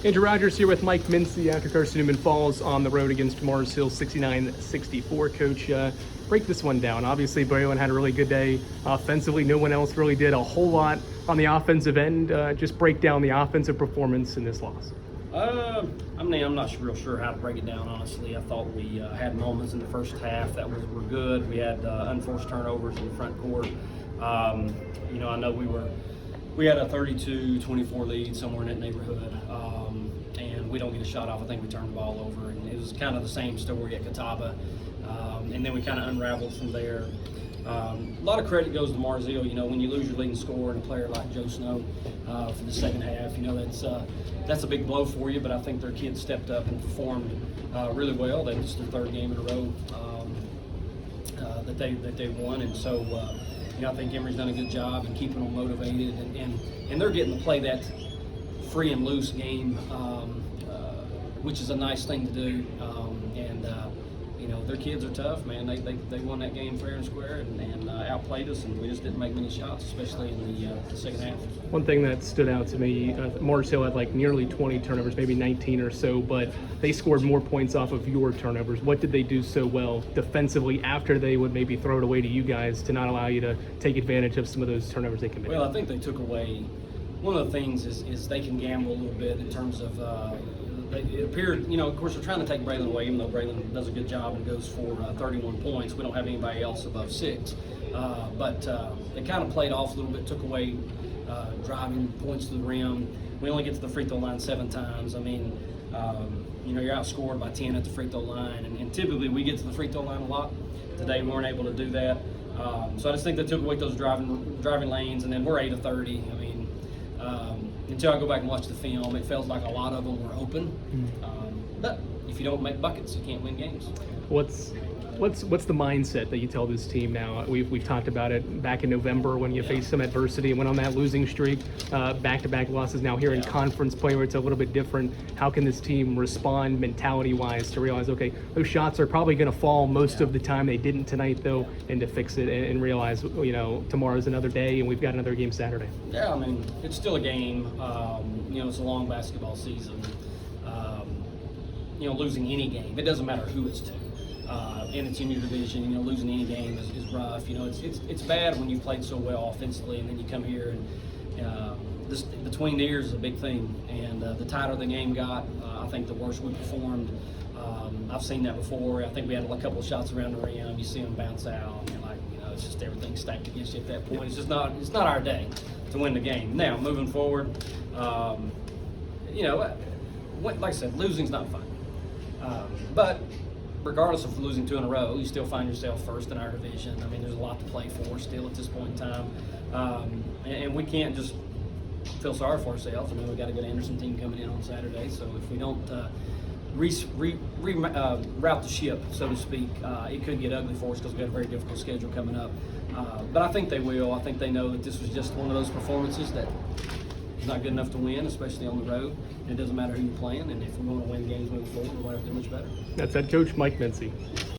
Andrew Rogers here with Mike Mincey after Carson-Newman falls on the road against Mars Hill 69-64. Coach, break this one down. Obviously, Braylon had a really good day offensively. No one else really did a whole lot on the offensive end. Just break down the offensive performance in this loss. I'm not real sure how to break it down, honestly. I thought we had moments in the first half that were good. We had unforced turnovers in the front court. I know we had a 32-24 lead somewhere in that neighborhood, and we don't get a shot off. I think we turned the ball over, and it was kind of the same story at Catawba, and then we kind of unraveled from there. A lot of credit goes to Mars Hill. When you lose your leading scorer and a player like Joe Snow for the second half, that's a big blow for you. But I think their kids stepped up and performed really well. That was their third game in a row that they won, and so I think Emory's done a good job in keeping them motivated, and they're getting to play that free and loose game, which is a nice thing to do. Their kids are tough, man. They won that game fair and square and outplayed us, and we just didn't make many shots, especially in the second half. One thing that stood out to me, Mars Hill had like nearly 20 turnovers, maybe 19 or so, but they scored more points off of your turnovers. What did they do so well defensively after they would maybe throw it away to you guys to not allow you to take advantage of some of those turnovers they committed? Well, I think they took away, one of the things is they can gamble a little bit in terms of, it appeared, of course, they're trying to take Braylon away, even though Braylon does a good job and goes for 31 points. We don't have anybody else above 6. But they kind of played off a little bit, took away driving points to the rim. We only get to the free throw line 7 times. I mean, you're outscored by 10 at the free throw line, and typically we get to the free throw line a lot. Today we weren't able to do that. So I just think they took away those driving lanes, and then we're 8 of 30. I mean, until I go back and watch the film, it feels like a lot of them were open. But if you don't make buckets, you can't win games. What's the mindset that you tell this team now? We've talked about it back in November when you faced some adversity and went on that losing streak, back-to-back losses. Now here in conference play where it's a little bit different. How can this team respond mentality-wise to realize, okay, those shots are probably going to fall most of the time. They didn't tonight though, and to fix it and realize, tomorrow's another day and we've got another game Saturday. Yeah, I mean, it's still a game. It's a long basketball season. Losing any game, it doesn't matter who it's to. And it's in your division, losing any game is rough. It's bad when you've played so well offensively and then you come here and this between the ears is a big thing. And the tighter the game got, I think the worse we performed. I've seen that before. I think we had a couple of shots around the rim. You see them bounce out, and you're like, it's just everything stacked against you at that point. It's not our day to win the game. Now, moving forward, like I said, losing's not fun. But regardless of losing 2 in a row, you still find yourself first in our division. I mean, there's a lot to play for still at this point in time. And we can't just feel sorry for ourselves. I mean, we've got a good Anderson team coming in on Saturday, so if we don't route the ship, so to speak, it could get ugly for us because we've got a very difficult schedule coming up. But I think they will. I think they know that this was just one of those performances that is not good enough to win, especially on the road. And it doesn't matter who you're playing, and if we want to win games moving forward, we're going to have to do much better. That's head coach Mike Mincey.